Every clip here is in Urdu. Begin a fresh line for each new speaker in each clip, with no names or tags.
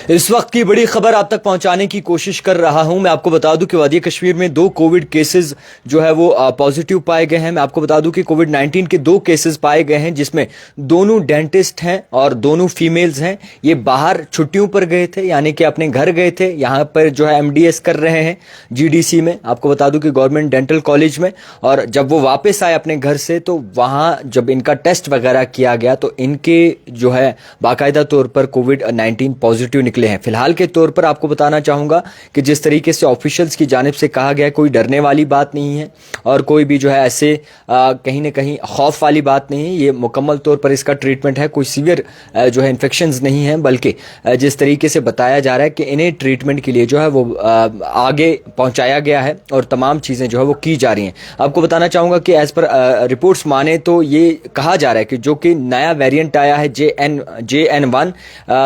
اس وقت کی بڑی خبر آپ تک پہنچانے کی کوشش کر رہا ہوں. میں آپ کو بتا دوں کہ وادی کشمیر میں 2 کووڈ کیسز جو ہے وہ پازیٹیو پائے گئے ہیں. میں آپ کو بتا دوں کہ کووڈ-19 کے 2 کیسز پائے گئے ہیں, جس میں دونوں ڈینٹسٹ ہیں اور دونوں فیمیلز ہیں. یہ باہر چھٹیوں پر گئے تھے, یعنی کہ اپنے گھر گئے تھے. یہاں پر جو ہے MDS کر رہے ہیں GDC میں, آپ کو بتا دوں کہ گورنمنٹ ڈینٹل کالج میں. اور جب وہ واپس آئے اپنے گھر سے تو وہاں جب ان کا ٹیسٹ وغیرہ کیا گیا تو ان کے جو ہے باقاعدہ طور پر کووڈ-19 پازیٹیو نکلے ہیں. فی الحال کے طور پر آپ کو بتانا چاہوں گا کہ جس طریقے سے آفیشلز کی جانب سے کہا گیا, کوئی ڈرنے والی بات نہیں ہے اور کوئی بھی جو ہے ایسے کہیں نہ کہیں خوف والی بات نہیں ہے. یہ مکمل طور پر اس کا ٹریٹمنٹ ہے, کوئی سیویئر جو ہے انفیکشنز نہیں ہیں, بلکہ جس طریقے سے بتایا جا رہا ہے کہ انہیں ٹریٹمنٹ کے لیے جو ہے وہ آگے پہنچایا گیا ہے اور تمام چیزیں جو ہے وہ کی جا رہی ہیں. آپ کو بتانا چاہوں گا کہ ایز پر رپورٹس مانے تو یہ کہا جا رہا ہے کہ جو کہ نیا ویریئنٹ آیا ہے JN1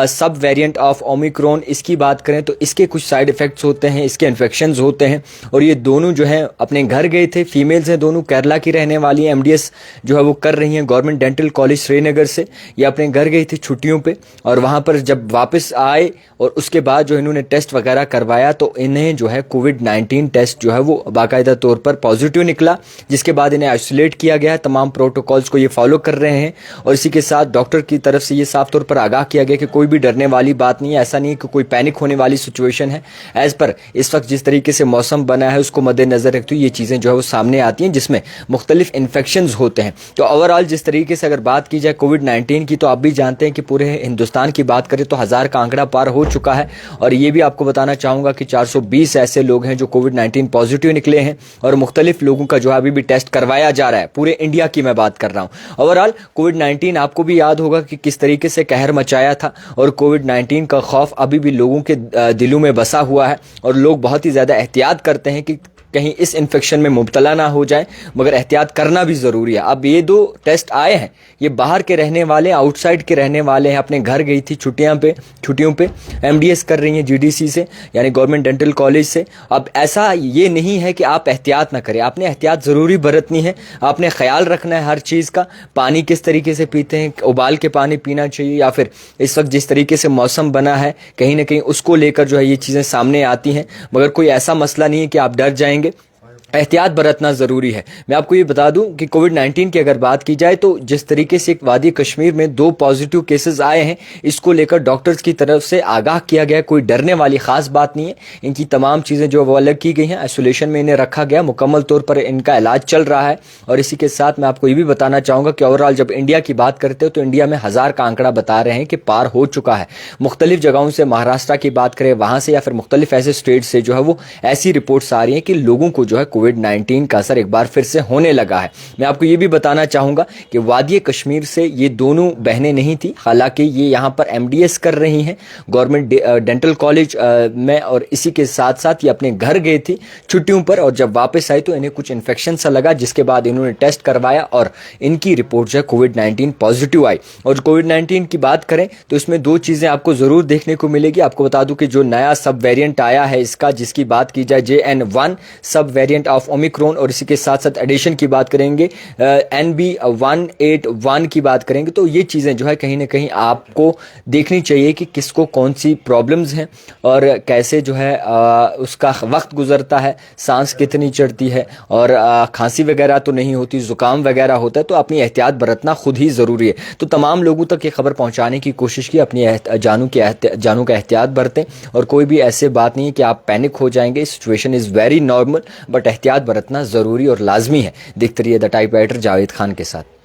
سب ویریئنٹ آف اومیکرون, اس کی بات کریں تو اس کے کچھ سائیڈ ایفیکٹس ہوتے ہیں, اس کے انفیکشنز ہوتے ہیں. اور یہ دونوں جو ہیں اپنے گھر گئے تھے, فیمیلز ہیں دونوں, کیرلا کی رہنے والی ہیں, MDS جو ہے وہ کر رہی ہیں گورنمنٹ ڈینٹل کالج سری نگر سے. یہ اپنے گھر گئی تھی چھٹیوں پہ اور وہاں پر جب واپس آئے اور اس کے بعد جو انہوں نے ٹیسٹ وغیرہ کروایا تو انہیں جو ہے کووڈ-19 ٹیسٹ جو ہے وہ باقاعدہ طور پر پازیٹیو نکلا, جس کے بعد انہیں آئسولیٹ کیا گیا ہے. تمام پروٹوکولز کو یہ فالو کر رہے ہیں اور اسی کے ساتھ ڈاکٹر کی طرف سے یہ صاف طور پر آگاہ کیا گیا کہ کوئی بھی ڈرنے والی بات نہیں ہے, ایسا نہیں کہ کوئی پینک ہونے والی سچویشن ہے. ایز پر اس وقت جس طریقے سے موسم بنا ہے اس کو مد نظر رکھتے ہوئے یہ چیزیں جو ہے وہ سامنے آتی ہیں, جس میں مختلف انفیکشنز ہوتے ہیں. تو اوورآل جس طریقے سے اگر بات کی جائے کووڈ-19 کی, تو آپ بھی جانتے ہیں کہ پورے ہندوستان کی بات کریں تو 1000 کا آنکڑا پار ہو چکا ہے. اور یہ بھی آپ کو بتانا چاہوں گا کہ 420 ایسے لوگ ہیں جو کووڈ-19 پازیٹیو نکلے ہیں اور مختلف لوگوں کا جو ہے ابھی بھی ٹیسٹ کروایا جا رہا ہے. پورے انڈیا کی میں بات کر رہا ہوں. اوورآل کووڈ-19 آپ کو بھی یاد ہوگا کہ کس طریقے سے قہر مچایا تھا اور کووڈ-19 کا خوف ابھی بھی لوگوں کے دلوں میں بسا ہوا ہے اور لوگ بہت ہی زیادہ احتیاط کرتے ہیں کہ کہیں اس انفیکشن میں مبتلا نہ ہو جائے, مگر احتیاط کرنا بھی ضروری ہے. اب یہ 2 ٹیسٹ آئے ہیں, یہ باہر کے رہنے والے, آؤٹ سائڈ کے رہنے والے ہیں, اپنے گھر گئی تھی چھٹیوں پہ MDS کر رہی ہیں GDC سے, یعنی گورنمنٹ ڈینٹل کالج سے. اب ایسا یہ نہیں ہے کہ آپ احتیاط نہ کریں, آپ نے احتیاط ضروری برتنی ہے, آپ نے خیال رکھنا ہے ہر چیز کا. پانی کس طریقے سے پیتے ہیں, ابال کے پانی پینا چاہیے یا پھر اس وقت جس طریقے سے موسم بنا ہے کہیں نہ کہیں اس کو لے کر جو ہے یہ چیزیں سامنے آتی ہیں, مگر کوئی ایسا مسئلہ نہیں ہے کہ آپ ڈر جائیں گے. احتیاط برتنا ضروری ہے. میں آپ کو یہ بتا دوں کہ کووڈ-19 کی اگر بات کی جائے تو جس طریقے سے ایک وادی کشمیر میں 2 پازیٹیو کیسز آئے ہیں, اس کو لے کر ڈاکٹرز کی طرف سے آگاہ کیا گیا. کوئی ڈرنے والی خاص بات نہیں ہے, ان کی تمام چیزیں جو وہ الگ کی گئی ہیں, آئسولیشن میں انہیں رکھا گیا, مکمل طور پر ان کا علاج چل رہا ہے. اور اسی کے ساتھ میں آپ کو یہ بھی بتانا چاہوں گا کہ اوورآل جب انڈیا کی بات کرتے ہو تو انڈیا میں 1000 کا آنکڑا بتا رہے ہیں کہ پار ہو چکا ہے. مختلف جگہوں سے, مہاراشٹر کی بات کریں وہاں سے یا پھر مختلف ایسے اسٹیٹ سے جو ہے وہ ایسی رپورٹس آ رہی ہیں کہ لوگوں کو جو ہے کووڈ-19 کا اثر ایک بار پھر سے ہونے لگا ہے. میں آپ کو یہ بھی بتانا چاہوں گا کہ وادی کشمیر سے یہ دونوں بہنیں نہیں تھیں, حالانکہ یہ یہاں پر MDS کر رہی ہیں گورنمنٹ ڈینٹل کالج میں, اور اسی کے ساتھ ساتھ یہ اپنے گھر گئی تھی چھٹیوں پر اور جب واپس آئی تو انہیں کچھ انفیکشن سا لگا, جس کے بعد انہوں نے ٹیسٹ کروایا اور ان کی رپورٹ جو ہے کووڈ-19 پازیٹیو آئی. اور کووڈ-19 کی بات کریں تو اس میں 2 چیزیں آپ کو ضرور دیکھنے کو ملے گی. آپ کو بتا دوں کہ جو نیا سب ویریئنٹ آیا ہے اس کا, جس کی بات کی جائے JN1 سب ویریئنٹ آف اومیکرون, اور اسی کے ساتھ ساتھ ایڈیشن کی بات کریں گے NB181 کی بات کریں گے, تو یہ چیزیں جو ہے کہیں نہ کہیں آپ کو دیکھنی چاہیے کہ کس کو کون سی پرابلمز ہیں اور کیسے جو ہے اس کا وقت گزرتا ہے, سانس کتنی چڑھتی ہے اور کھانسی وغیرہ تو نہیں ہوتی, زکام وغیرہ ہوتا ہے, تو اپنی احتیاط برتنا خود ہی ضروری ہے. تو تمام لوگوں تک یہ خبر پہنچانے کی کوشش کی, اپنی جانوں کا احتیاط برتیں اور کوئی بھی ایسے بات نہیں ہے کہ آپ پینک ہو جائیں گے. Situation is very normal, but احتیاط برتنا ضروری اور لازمی ہے. دیکھتے رہیے the type writer Javed Khan کے ساتھ.